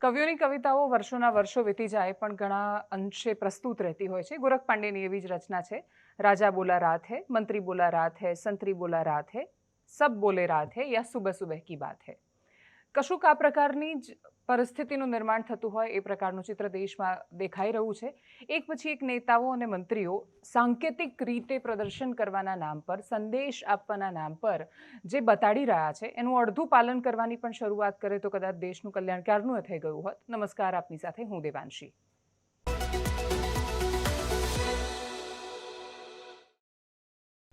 કવિઓની કવિતાઓ વર્ષોના વર્ષો વીતી જાય પણ ઘણા અંશે પ્રસ્તુત રહેતી હોય છે. ગોરખ પાંડેની એવી જ રચના છે, રાજા બોલા રાત હૈ, મંત્રી બોલા રાત હૈ, સંતરી બોલા રાત હૈ, સબ બોલે રાત હૈ યા સુબહ સુબહ કી બાત હૈ. કશુંક આ પ્રકારની જ પરિસ્થિતિનું નિર્માણ થતું હોય એ પ્રકારનું ચિત્ર દેશમાં દેખાઈ રહ્યું છે. એક પછી એક નેતાઓ અને મંત્રીઓ સાંકેતિક રીતે પ્રદર્શન કરવાના નામ પર, સંદેશ આપવાના નામ પર જે બતાડી રહ્યા છે એનું અડધું પાલન કરવાની પણ શરૂઆત કરે તો કદાચ દેશનું કલ્યાણ ક્યારનું થઈ ગયું હોત. નમસ્કાર, આપની સાથે હું દેવાંશી.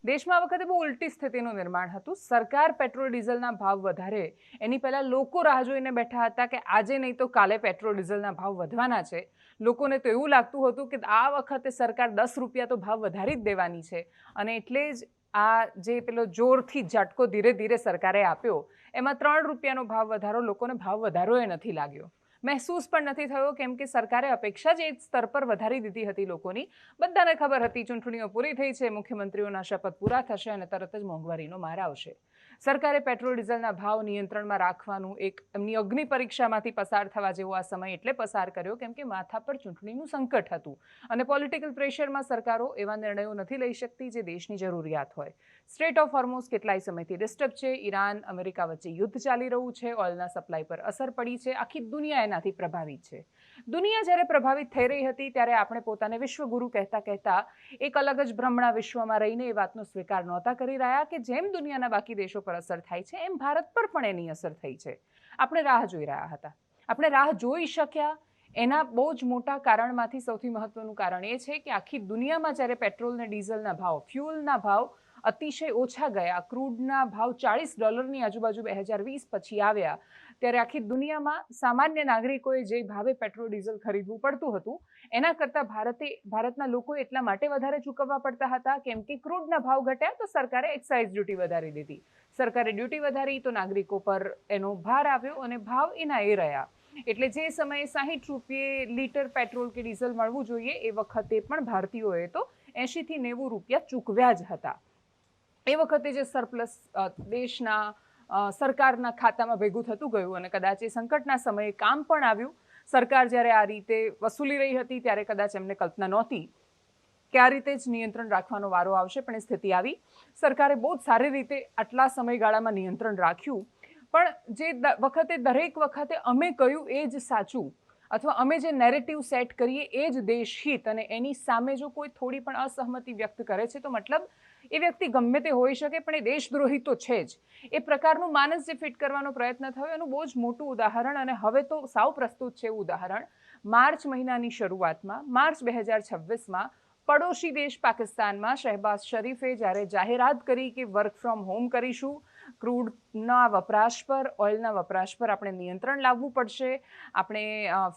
દેશમાં આ વખતે બહુ ઉલટી સ્થિતિનું નિર્માણ હતું. સરકાર પેટ્રોલ ડીઝલના ભાવ વધારે એની પહેલાં લોકો રાહ જોઈને બેઠા હતા કે આજે નહીં તો કાલે પેટ્રોલ ડીઝલના ભાવ વધવાના છે. લોકોને તો એવું લાગતું હતું કે આ વખતે સરકાર 10 રૂપિયા તો ભાવ વધારી જ દેવાની છે અને એટલે જ આ જે પેલો જોરથી ઝટકો ધીરે ધીરે સરકારે આપ્યો એમાં 3 રૂપિયાનો ભાવ વધારો લોકોને ભાવ વધારો એ નથી લાગ્યો, મહેસૂસ પણ નથી થયો, કેમ કે સરકારે અપેક્ષા જ એ સ્તર પર વધારી દીધી હતી લોકોની. બધાને ખબર હતી ચૂંટણીઓ પૂરી થઈ છે, મુખ્યમંત્રીઓના શપથ પૂરા થશે અને તરત જ મોંઘવારીનો માર આવશે. સરકારે પેટ્રોલ ડીઝલના ભાવ નિયંત્રણમાં રાખવાનું એક એમની અગ્નિ પરીક્ષામાંથી પસાર થવા જેવો આ સમય એટલે પસાર કર્યો કેમ કે માથા પર ચૂંટણીનું સંકટ હતું અને પોલિટિકલ પ્રેશરમાં સરકારો એવા નિર્ણયો નથી લઈ શકતી જે દેશની જરૂરિયાત હોય. સ્ટ્રેટ ઓફ હોર્મુઝ કેટલાય સમયથી ડિસ્ટર્બ છે. ઈરાન અમેરિકા વચ્ચે યુદ્ધ ચાલી રહ્યું છે. ઓઇલના સપ્લાય પર અસર પડી છે. આખી દુનિયા એનાથી પ્રભાવિત છે. દુનિયા જ્યારે પ્રભાવિત થઈ રહી હતી ત્યારે આપણે પોતાને વિશ્વગુરુ કહેતા કહેતા એક અલગ જ ભ્રમણા વિશ્વમાં રહીને એ વાતનો સ્વીકાર નહોતા કરી રહ્યા કે જેમ દુનિયાના બાકી દેશો પર અસર થાય છે એમ ભારત પર પણ એની અસર થઈ છે. આપણે રાહ જોઈ રહ્યા હતા. આપણે રાહ જોઈ શક્યા એના બહુ જ મોટા કારણમાંથી સૌથી મહત્વનું કારણ એ છે કે આખી દુનિયામાં જ્યારે પેટ્રોલ અને ડીઝલના ભાવ, ફ્યુઅલના ભાવ અતિશય ઓછા ગયા, ક્રૂડના ભાવ $40 આજુબાજુ 2020 પછી આવ્યા, ત્યારે આખી દુનિયામાં સામાન્ય નાગરિકોએ જે ભાવે પેટ્રોલ ડીઝલ ખરીદવું પડતું હતું એના કરતાં ભારતના લોકોએ એટલા માટે વધારે ચૂકવવા પડતા હતા કેમ કે ક્રૂડના ભાવ ઘટ્યા તો સરકારે એક્સાઇઝ ડ્યુટી વધારી દીધી. સરકારે ડ્યુટી વધારી તો નાગરિકો પર એનો ભાર આવ્યો અને ભાવ એના એ રહ્યા. એટલે જે સમયે 60 રૂપિયે લીટર પેટ્રોલ કે ડીઝલ મળવું જોઈએ એ વખતે પણ ભારતીયોએ તો 80 થી 90 રૂપિયા ચૂકવ્યા જ હતા. એ વખતે જે સરપ્લસ દેશના સરકારના ખાતામાં ભેગું થતું ગયું અને કદાચ એ સંકટના સમયે કામ પણ આવ્યું. સરકાર જ્યારે આ રીતે વસૂલી રહી હતી ત્યારે કદાચ એમને કલ્પના નહોતી કે આ રીતે જ નિયંત્રણ રાખવાનો વારો આવશે, પણ એ સ્થિતિ આવી. સરકારે બહુ જ સારી રીતે આટલા સમયગાળામાં નિયંત્રણ રાખ્યું. પણ જે વખતે દરેક વખતે અમે કહ્યું એ જ સાચું અથવા અમે જે નેરેટિવ સેટ કરીએ એ જ દેશહિત અને એની સામે જો કોઈ થોડી પણ અસહમતિ વ્યક્ત કરે છે તો મતલબ એ વ્યક્તિ ગમે તે હોઈ શકે પણ એ દેશદ્રોહી તો છે જ. એ પ્રકારનું માનસ જે ફિટ કરવાનો પ્રયત્ન થયો એનું બહુ જ મોટું ઉદાહરણ અને હવે તો સાવ પ્રસ્તુત છે એવું ઉદાહરણ માર્ચ મહિનાની શરૂઆતમાં, માર્ચ 2026માં પડોશી દેશ પાકિસ્તાનમાં શહેબાઝ શરીફે જ્યારે જાહેરાત કરી કે વર્ક ફ્રોમ હોમ કરીશું, ક્રૂડના વપરાશ પર, ઓઇલના વપરાશ પર આપણે નિયંત્રણ લાવવું પડશે, આપણે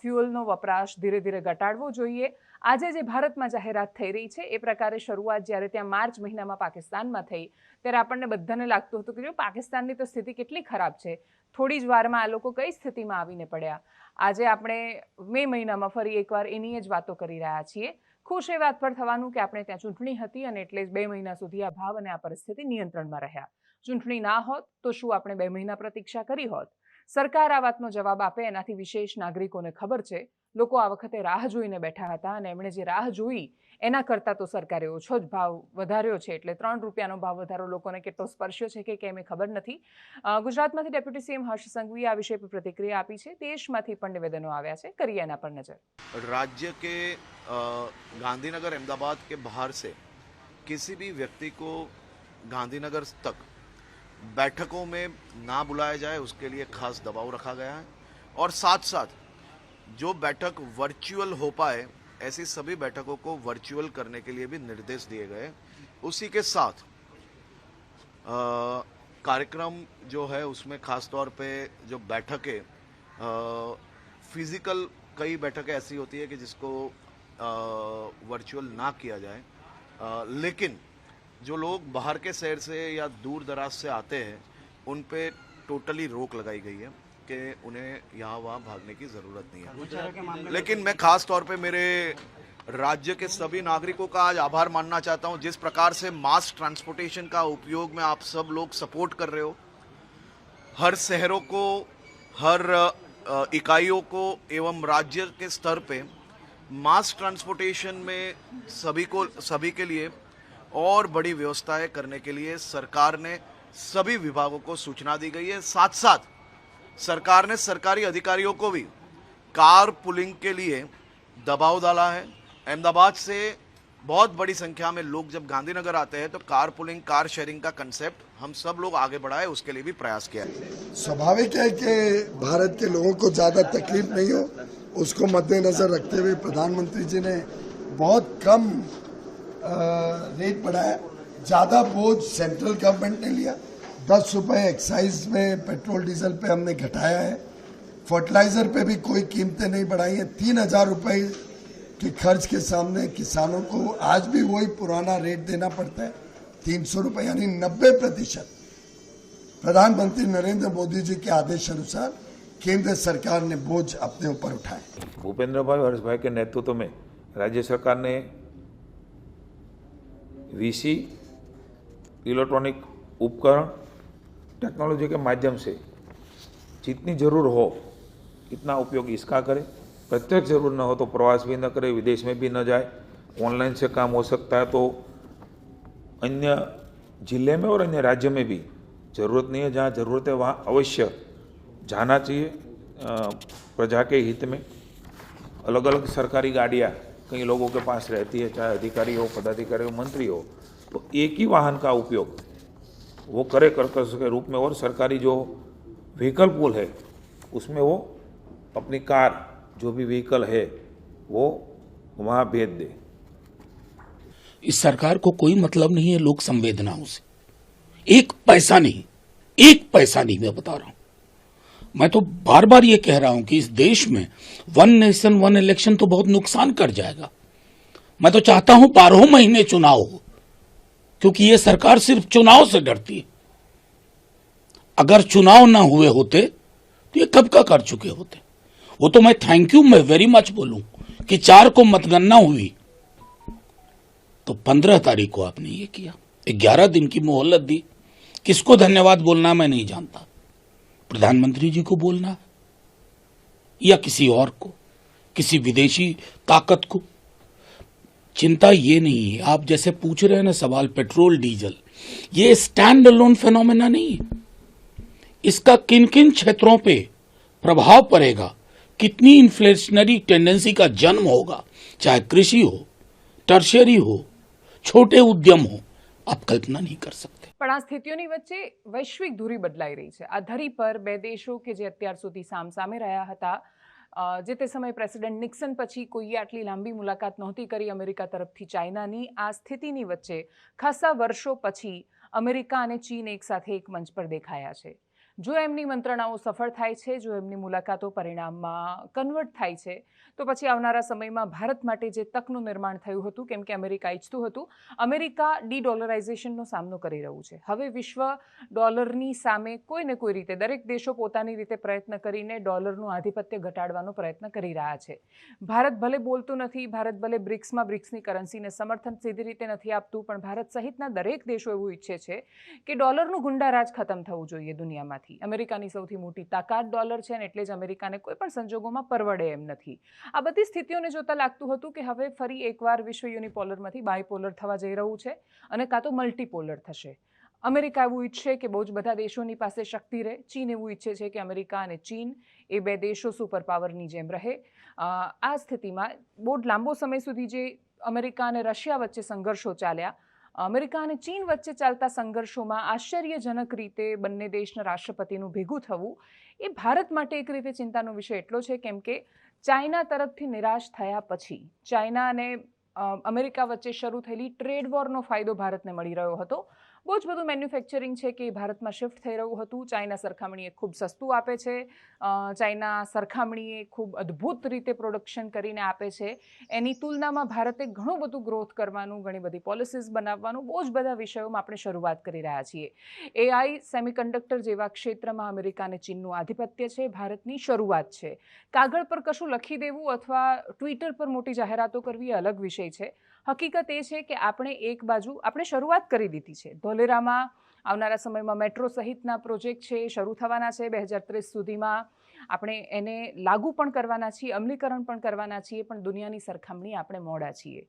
ફ્યુઅલનો વપરાશ ધીરે ધીરે ઘટાડવો જોઈએ. આજે જે ભારતમાં જાહેરાત થઈ રહી છે એ પ્રકારે શરૂઆત જ્યારે ત્યાં માર્ચ મહિનામાં પાકિસ્તાનમાં થઈ ત્યારે આપણને બધાને લાગતું હતું કે જો પાકિસ્તાનની તો સ્થિતિ કેટલી ખરાબ છે, થોડી જ વારમાં આ લોકો કઈ સ્થિતિમાં આવીને પડ્યા. આજે આપણે મે મહિનામાં ફરી એકવાર એની જ વાતો કરી રહ્યા છીએ. ખુશ એ વાત પર થવાનું કે આપણે ત્યાં ચૂંટણી હતી અને એટલે જ 2 મહિના સુધી આ ભાવ અને આ પરિસ્થિતિ નિયંત્રણમાં રહ્યા. ચૂંટણી ના હોત તો શું આપણે 2 મહિના પ્રતીક્ષા કરી હોત? સરકાર આ વાતનો જવાબ આપે એનાથી વિશેષ નાગરિકોને ખબર છે. લોકો આ વખતે રાહ જોઈને બેઠા હતા અને એમણે જે રાહ જોઈ એના કરતાં તો સરકારે ઓછો જ ભાવ વધાર્યો છે. એટલે 3 રૂપિયાનો ભાવ વધારો લોકોને કેટલો સ્પર્શ્યો છે કે કેમ એ ખબર નથી. ગુજરાતમાંથી ડેપ્યુટી સીએમ હર્ષ સંઘવીએ આ વિષય પર પ્રતિક્રિયા આપી છે. દેશમાંથી પણ નિવેદનો આવ્યા છે, કરીએ એના પર નજર. राज्य के गांधीनगर अहमदाबाद के बाहर से किसी भी व्यक्ति को गांधीनगर तक बैठकों में ना बुलाया जाए उसके लिए खास दबाव रखा गया है और साथ साथ जो बैठक वर्चुअल हो पाए ऐसी सभी बैठकों को वर्चुअल करने के लिए भी निर्देश दिए गए। उसी के साथ कार्यक्रम जो है उसमें खास तौर पे जो बैठकें फिजिकल, कई बैठकें ऐसी होती है कि जिसको वर्चुअल ना किया जाए, लेकिन जो लोग बाहर के शहर से या दूर दराज से आते हैं उन पे टोटली रोक लगाई गई है कि उन्हें यहाँ वहाँ भागने की ज़रूरत नहीं है। लेकिन मैं खास तौर पे मेरे राज्य के सभी नागरिकों का आज आभार मानना चाहता हूँ। जिस प्रकार से मास ट्रांसपोर्टेशन का उपयोग में आप सब लोग सपोर्ट कर रहे हो, हर शहरों को, हर इकाइयों को एवं राज्य के स्तर पे मास ट्रांसपोर्टेशन में सभी के लिए और बड़ी व्यवस्थाएं करने के लिए सरकार ने सभी विभागों को सूचना दी गई है। साथ साथ सरकार ने सरकारी अधिकारियों को भी कार पुलिंग के लिए दबाव डाला है। अहमदाबाद से बहुत बड़ी संख्या में लोग जब गांधीनगर आते हैं तो कार पुलिंग, कार शेयरिंग का कंसेप्ट हम सब लोग आगे बढ़ाए, उसके लिए भी प्रयास किया है। स्वाभाविक है कि भारत के लोगों को ज़्यादा तकलीफ नहीं हो, उसको मद्देनजर रखते हुए प्रधानमंत्री जी ने बहुत कम रेट बढ़ाया। ज़्यादा बोझ सेंट्रल गवर्नमेंट ने लिया। 10 रुपये एक्साइज में पेट्रोल डीजल पे हमने घटाया है। फर्टिलाइजर पे भी कोई कीमतें नहीं बढ़ाई हैं। 3,000 रुपये के खर्च के सामने किसानों को आज भी वही पुराना रेट देना पड़ता है, 300 रुपये, यानी 90% प्रधानमंत्री नरेंद्र मोदी जी के आदेश अनुसार केंद्र सरकार ने बोझ अपने ऊपर उठाए। भूपेंद्र भाई हर्ष भाई के नेतृत्व में राज्य सरकार ने वीसी, इलेक्ट्रॉनिक उपकरण, टेक्नोलॉजी के माध्यम से जितनी जरूर हो इतना उपयोग इसका करे। प्रत्यक्ष जरूर न हो तो प्रवास भी न करे, विदेश में भी न जाए। ऑनलाइन से काम हो सकता है तो अन्य जिले में और अन्य राज्य में भी ज़रूरत नहीं है, जहाँ ज़रूरत है वहाँ अवश्य जाना चाहिए। प्रजा के हित में अलग अलग सरकारी गाड़ियाँ कई लोगों के पास रहती है, चाहे अधिकारी हो, पदाधिकारी हो, मंत्री हो, तो एक ही वाहन का उपयोग वो करे कर्कश के रूप में, और सरकारी जो व्हीकल पूल है उसमें वो अपनी कार जो भी व्हीकल है वो वहाँ भेज दे। इस सरकार को कोई मतलब नहीं है लोक संवेदनाओं से। एक पैसा नहीं, मैं बता रहा हूं। मैं तो बार बार ये कह रहा हूं कि इस देश में 1 नेशन 1 इलेक्शन तो बहुत नुकसान कर जाएगा। मैं तो चाहता हूं 12 महीने चुनाव हो, क्योंकि ये सरकार सिर्फ चुनाव से डरती है। अगर चुनाव ना हुए होते तो ये कब का कर चुके होते। वो तो मैं थैंक यू, मैं वेरी मच बोलूं कि 4 को मतगणना हुई तो 15 तारीख को आपने ये किया, 11 दिन की मोहलत दी। किसको धन्यवाद बोलना मैं नहीं जानता, प्रधानमंत्री जी को बोलना है या किसी और को, किसी विदेशी ताकत को। चिंता ये नहीं है, आप जैसे पूछ रहे हैं ना सवाल पेट्रोल डीजल, ये स्टैंड अलोन फेनोमेना नहीं है। इसका किन किन क्षेत्रों पे प्रभाव पड़ेगा, कितनी इन्फ्लेशनरी टेंडेंसी का जन्म होगा, चाहे कृषि हो, टर्शियरी हो, छोटे उद्यम हो, आप कल्पना नहीं कर सकते। પણ આ સ્થિતિઓની વચ્ચે વૈશ્વિક ધુરી બદલાઈ રહી છે। આ ધરી પર બે દેશો કે જે અત્યાર સુધી સામસામે રહ્યા હતા, જે તે સમયે પ્રેસિડેન્ટ નિક્સન પછી કોઈએ આટલી લાંબી મુલાકાત નહોતી કરી અમેરિકા તરફથી ચાઇનાની, આ સ્થિતિની વચ્ચે ખાસા વર્ષો પછી અમેરિકા અને ચીન એકસાથે એક મંચ પર દેખાયા છે। જો એમની મંત્રણાઓ સફળ થાય છે, જો એમની મુલાકાતો પરિણામમાં કન્વર્ટ થાય છે, તો પછી આવનારા સમયમાં ભારત માટે જે તકનું નિર્માણ થયું હતું, કેમ કે અમેરિકા ઈચ્છતું હતું, અમેરિકા ડી-ડોલરાઇઝેશનનો સામનો કરી રહ્યું છે। હવે વિશ્વ ડોલરની સામે કોઈ ને કોઈ રીતે દરેક દેશો પોતાની રીતે પ્રયત્ન કરીને ડોલરનું આધિપત્ય ઘટાડવાનો પ્રયત્ન કરી રહ્યા છે। ભારત ભલે બોલતું નથી, ભારત ભલે બ્રિક્સની કરન્સીને સમર્થન સીધી રીતે નથી આપતું, પણ ભારત સહિતના દરેક દેશો એવું ઈચ્છે છે કે ડોલરનું ગુંડારાજ ખતમ થવું જોઈએ દુનિયામાંથી। અમેરિકાની સૌથી મોટી તાકાત ડોલર છે અને એટલે જ અમેરિકાને કોઈ પણ સંજોગોમાં પરવડે એમ નથી। આ બધી સ્થિતિઓને જોતા લાગતું હતું કે હવે ફરી એકવાર વિશ્વ યુનિપોલરમાંથી બાયપોલર થવા જઈ રહ્યું છે અને કાં તો મલ્ટીપોલર થશે। અમેરિકા એવું ઈચ્છે કે બહુ જ બધા દેશોની પાસે શક્તિ રહે, ચીન એવું ઈચ્છે છે કે અમેરિકા અને ચીન એ બે દેશો સુપર પાવરની જેમ રહે। આ સ્થિતિમાં બહુ લાંબો સમય સુધી જે અમેરિકા અને રશિયા વચ્ચે સંઘર્ષો ચાલ્યા, અમેરિકા અને ચીન વચ્ચે ચાલતા સંઘર્ષોમાં આશ્ચર્યજનક રીતે બંને દેશના રાષ્ટ્રપતિનું ભેગું થવું એ ભારત માટે એક રીતે ચિંતાનો વિષય એટલો છે કેમ કે ચાઇના તરફથી નિરાશ થયા પછી ચાઇના અને અમેરિકા વચ્ચે શરૂ થયેલી ટ્રેડ વોરનો ફાયદો ભારતને મળી રહ્યો હતો। બહુ જ બધું મેન્યુફેક્ચરિંગ છે કે ભારતમાં શિફ્ટ થઈ રહ્યું હતું। ચાઇના સરખામણીએ ખૂબ સસ્તું આપે છે, ચાઇના સરખામણીએ ખૂબ અદ્ભુત રીતે પ્રોડક્શન કરીને આપે છે। એની તુલનામાં ભારતે ઘણું બધું ગ્રોથ કરવાનું, ઘણી બધી પોલિસીઝ બનાવવાનું, બહુ જ બધા વિષયોમાં આપણે શરૂઆત કરી રહ્યા છીએ। AI, સેમિકન્ડક્ટર જેવા ક્ષેત્રમાં અમેરિકા અને ચીનનું આધિપત્ય છે, ભારતની શરૂઆત છે। કાગળ પર કશું લખી દેવું અથવા ટ્વિટર પર મોટી જાહેરાતો કરવી એ અલગ વિષય છે। હકીકત એ છે કે આપણે શરૂઆત કરી દીધી છે। ધોલેરામાં આવનારા સમયમાં મેટ્રો સહિતના પ્રોજેક્ટ છે, શરૂ થવાના છે 2030 સુધીમાં। આપણે એને લાગુ પણ કરવાના છીએ, અમલીકરણ પણ કરવાના છીએ, પણ દુનિયાની સરખામણી આપણે મોડા છીએ.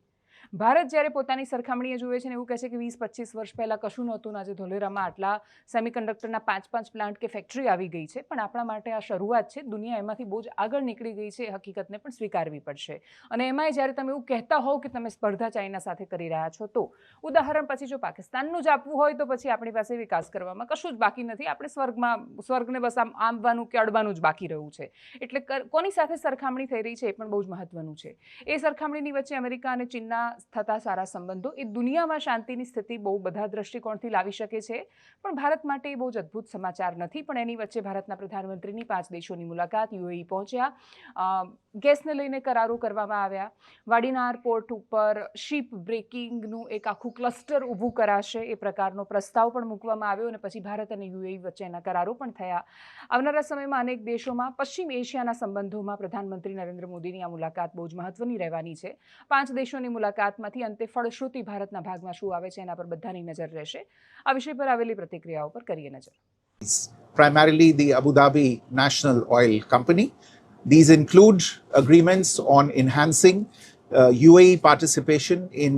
ભારત જ્યારે પોતાની સરખામણીએ જુએ છે ને એવું કહે છે કે 20-25 વર્ષ પહેલાં કશું નહોતું, આજે ધોલેરામાં આટલા સેમિકન્ડક્ટરના 5 પ્લાન્ટ કે ફેક્ટરી આવી ગઈ છે. પણ આપણા માટે આ શરૂઆત છે. દુનિયા એમાંથી બહુ જ આગળ નીકળી ગઈ છે, એ હકીકતને પણ સ્વીકારવી પડશે. અને એમાંય જ્યારે તમે એવું કહેતા હોવ કે તમે સ્પર્ધા ચાઇના સાથે કરી રહ્યા છો, તો ઉદાહરણ પછી જો પાકિસ્તાનનું જ આપવું હોય તો પછી આપણી પાસે વિકાસ કરવામાં કશું જ બાકી નથી. આપણે સ્વર્ગને બસ આંબવાનું કે અડવાનું જ બાકી રહ્યું છે. એટલે કોની સાથે સરખામણી થઈ રહી છે એ પણ બહુ જ મહત્વનું છે. એ સરખામણીની વચ્ચે અમેરિકા અને ચીનના થતા સારા સંબંધો એ દુનિયામાં શાંતિની સ્થિતિ બહુ બધા દ્રષ્ટિકોણથી લાવી શકે છે. પણ ભારત માટે એ બહુ જ અદ્ભુત સમાચાર નથી. પણ એની વચ્ચે ભારતના પ્રધાનમંત્રીની 5 દેશોની મુલાકાત, યુએઈ પહોંચ્યા, ગેસને લઈને કરારો કરવામાં આવ્યા, વાડીનાર પોર્ટ ઉપર શિપ બ્રેકિંગનું એક આખું ક્લસ્ટર ઊભું કરાશે એ પ્રકારનો પ્રસ્તાવ પણ મૂકવામાં આવ્યો, અને પછી ભારત અને યુએઈ વચ્ચેના કરારો પણ થયા. આવનારા સમયમાં અનેક દેશોમાં પશ્ચિમ એશિયાના સંબંધોમાં પ્રધાનમંત્રી નરેન્દ્ર મોદીની આ મુલાકાત બહુ જ મહત્વની રહેવાની છે. 5 દેશોની મુલાકાતમાંથી અંતે ફળશ્રુતિ ભારતના ભાગમાં શું આવે છે એના પર બધાની નજર રહેશે. આ વિષય પર આવેલી પ્રતિક્રિયાઓ પર કરીએ નજર. Primarily the Abu Dhabi National Oil Company. These include agreements on enhancing UAE participation in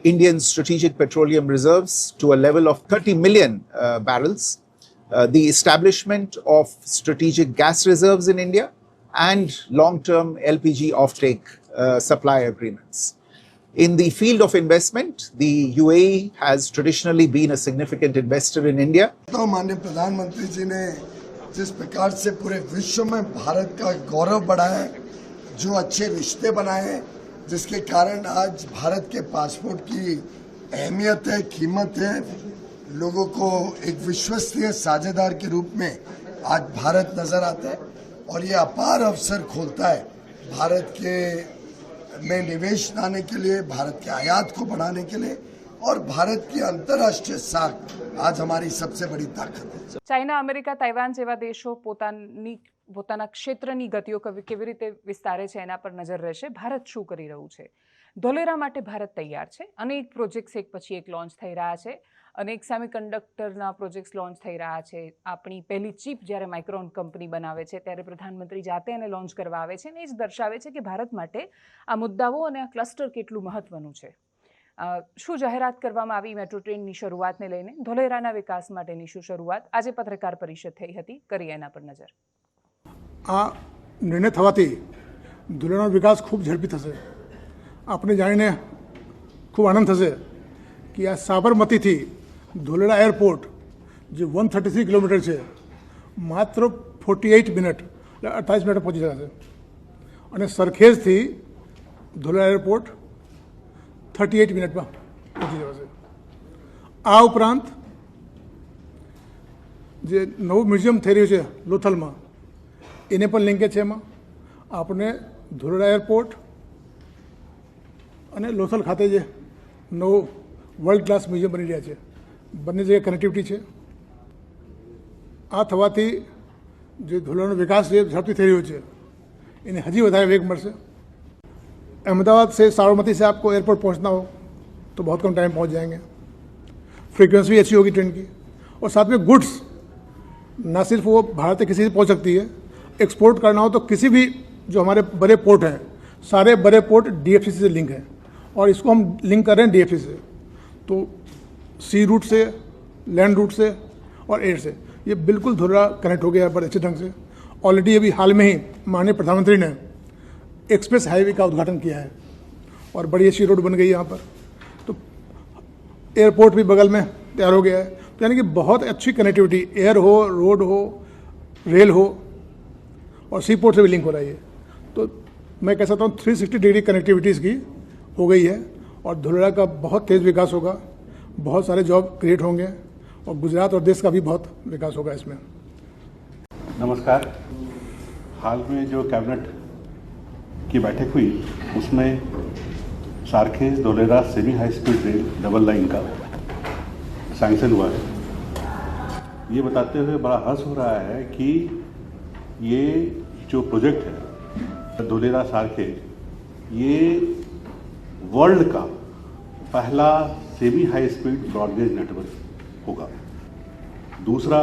Indian strategic petroleum reserves to a level of 30 million barrels, the establishment of strategic gas reserves in India, and long-term LPG offtake supply agreements. In the field of investment, the UAE has traditionally been a significant investor in India. तो माननीय प्रधानमंत्री जी ने जिस प्रकार से पूरे विश्व में भारत का गौरव बढ़ाया है, जो अच्छे रिश्ते बनाए हैं, जिसके कारण आज भारत के पासपोर्ट की अहमियत है, कीमत है, लोगों को एक विश्वसनीय साझेदार के रूप में आज भारत नजर आता है. और ये अपार अवसर खोलता है भारत के में निवेश लाने के लिए, भारत के आयात को बढ़ाने के लिए, और भारत की अंतर्राष्ट्रीय साख आज हमारी सबसे बड़ी ताकत है. ચાઇના, અમેરિકા, તાઇવાન જેવા દેશો પોતાના ક્ષેત્રની ગતિઓ કેવી રીતે વિસ્તારે છે એના પર નજર રહેશે. ભારત શું કરી રહ્યું છે? ધોલેરા માટે ભારત તૈયાર છે. અનેક પ્રોજેક્ટ્સ એક પછી એક લોન્ચ થઈ રહ્યા છે. અનેક સેમિકન્ડક્ટરના પ્રોજેક્ટ્સ લોન્ચ થઈ રહ્યા છે. આપણી પહેલી ચીપ જ્યારે માઇક્રોન કંપની બનાવે છે ત્યારે પ્રધાનમંત્રી જાતે એને લોન્ચ કરવા આવે છે, અને એ જ દર્શાવે છે કે ભારત માટે આ મુદ્દાઓ અને આ ક્લસ્ટર કેટલું મહત્વનું છે. શું જાહેરાત કરવામાં આવી મેટ્રો ટ્રેનની શરૂઆતને લઈને? ધોલેરાના વિકાસ માટેની શું શરૂઆત? આજે પત્રકાર પરિષદ થઈ હતી, કરીએ એના પર નજર. આ નિર્ણય થવાથી ધોલેરાનો વિકાસ ખૂબ ઝડપી થશે. આપણે જાણીને ખૂબ આનંદ થશે કે આ સાબરમતીથી ધોલેરા એરપોર્ટ જે 133 કિલોમીટર છે, માત્ર 48 મિનિટ એટલે 28 મિનિટ પહોંચી જશે. અને સરખેજથી ધોલેરા એરપોર્ટ 38 મિનિટમાં પહોંચી જશે. આ ઉપરાંત જે નવું મ્યુઝિયમ થઈ રહ્યું છે લોથલમાં, એને પણ લિંકેજ છે. એમાં આપણે ધોલેરા એરપોર્ટ અને લોથલ ખાતે જે નવું વર્લ્ડ ક્લાસ મ્યુઝિયમ બની રહ્યા છે, બંને જગ્યાએ કનેક્ટિવિટી છે. આ થવાથી જે ધોલેરાનો વિકાસ જે ઝડપથી થઈ રહ્યો છે એને હજી વધારે વેગ મળશે. अहमदाबाद से साबरमती से आपको एयरपोर्ट पहुंचना हो तो बहुत कम टाइम पहुंच जाएंगे. फ्रीक्वेंसी भी अच्छी होगी ट्रेन की, और साथ में गुड्स ना सिर्फ वो भारत के किसी से पहुंच सकती है, एक्सपोर्ट करना हो तो किसी भी जो हमारे बड़े पोर्ट हैं, सारे बड़े पोर्ट डीएफसी से लिंक हैं, और इसको हम लिंक कर रहे हैं डीएफसी से. तो सी रूट से, लैंड रूट से और एयर से ये बिल्कुल धोलेरा कनेक्ट हो गया है बड़े अच्छे ढंग से. ऑलरेडी अभी हाल में ही माननीय प्रधानमंत्री ने एक्सप्रेस हाईवे का उद्घाटन किया है और बड़ी अच्छी रोड बन गई यहाँ पर. तो एयरपोर्ट भी बगल में तैयार हो गया है. तो यानी कि बहुत अच्छी कनेक्टिविटी, एयर हो, रोड हो, रेल हो, और सी पोर्ट से भी लिंक हो रही है. तो मैं कह सकता हूँ 360 डिग्री कनेक्टिविटी इसकी हो गई है, और धोलेरा का बहुत तेज़ विकास होगा, बहुत सारे जॉब क्रिएट होंगे, और गुजरात और देश का भी बहुत विकास होगा इसमें. नमस्कार. हाल में जो कैबिनेट की बैठक हुई उसमें Sarkhej Dholera semi high speed rail double line का सैंक्शन हुआ है. ये बताते हुए बड़ा हर्ष हो रहा है कि ये जो प्रोजेक्ट है धोलेरा सारखेज, ये वर्ल्ड का पहला semi high speed broad gauge network होगा. दूसरा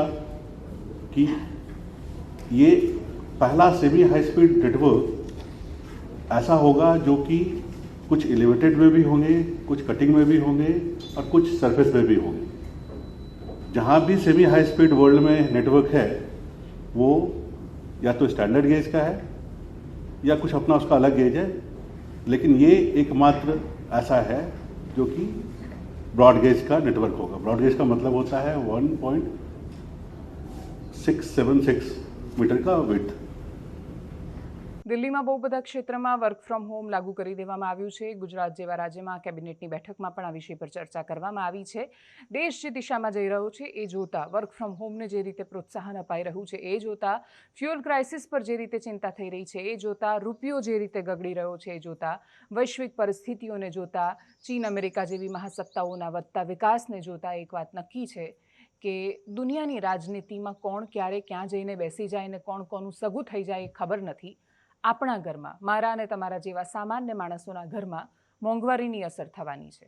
कि ये पहला सेमी हाई स्पीड नेटवर्क ऐसा होगा जो कि कुछ एलिवेटेड में भी होंगे, कुछ कटिंग में भी होंगे और कुछ सरफेस में भी होंगे। जहाँ भी सेमी हाई स्पीड वर्ल्ड में नेटवर्क है वो या तो स्टैंडर्ड गेज का है या कुछ अपना उसका अलग गेज है, लेकिन ये एकमात्र ऐसा है जो कि ब्रॉड गेज का नेटवर्क होगा। ब्रॉड गेज का मतलब होता है 1.676 मीटर का विड्थ। દિલ્હીમાં બહુ બધા ક્ષેત્રમાં વર્ક ફ્રોમ હોમ લાગુ કરી દેવામાં આવ્યું છે। ગુજરાત જેવા રાજ્યમાં કેબિનેટની બેઠકમાં પણ આ વિષય પર ચર્ચા કરવામાં આવી છે। દેશ જે દિશામાં જઈ રહ્યો છે એ જોતા, વર્ક ફ્રોમ હોમને જે રીતે પ્રોત્સાહન અપાઈ રહ્યું છે એ જોતા, ફ્યુઅલ ક્રાઇસિસ પર જે રીતે ચિંતા થઈ રહી છે એ જોતા, રૂપિયો જે રીતે ગગડી રહ્યો છે એ જોતા, વૈશ્વિક પરિસ્થિતિઓને જોતા, ચીન અમેરિકા જેવી મહાસત્તાઓના વધતા વિકાસને જોતા એક વાત નક્કી છે કે દુનિયાની રાજનીતિમાં કોણ ક્યારે ક્યાં જઈને બેસી જાય ને કોણ કોનું સગું થઈ જાય એ ખબર નથી। આપણા ઘરમાં, મારા અને તમારા જેવા સામાન્ય માણસોના ઘરમાં મોંઘવારીની અસર થવાની છે।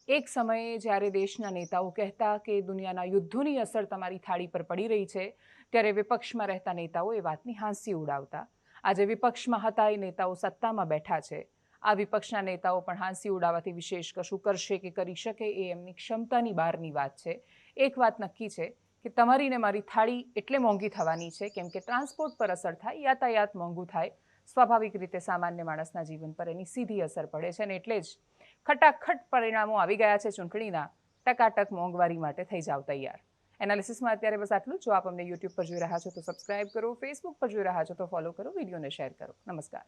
એક સમયે જ્યારે દેશના नेताओ કહેતા કે દુનિયાના યુદ્ધોની અસર તમારી થાળી પર પડી રહી છે, ત્યારે વિપક્ષમાં રહેતા નેતાઓ એ વાતની હાંસી ઉડાવતા। આજે વિપક્ષમાં હતા એ નેતાઓ સત્તામાં બેઠા છે। આ વિપક્ષના નેતાઓ પણ હાંસી ઉડાવવાથી વિશેષ કશું કરશે કે કરી શકે એ એમની ક્ષમતાની બહારની વાત છે। એક વાત નક્કી છે કે તમારી ને મારી થાળી એટલે મોંઘી થવાની છે કેમ કે ટ્રાન્સપોર્ટ પર અસર થાય, યાતાયાત મોંઘું થાય, સ્વાભાવિક રીતે સામાન્ય માણસના જીવન પર એની સીધી અસર પડે છે અને એટલે જ ખટાખટ પરિણામો આવી ગયા છે ચૂંટણીના। ટકાટક મોંઘવારી માટે થઈ જાવ તૈયાર। એનાલિસિસમાં અત્યારે બસ આટલું। જો આપ અમને યુટ્યુબ પર જોઈ રહ્યા છો તો સબસ્ક્રાઇબ કરો, ફેસબુક પર જોઈ રહ્યા છો તો ફોલો કરો, વિડીયોને શેર કરો। નમસ્કાર।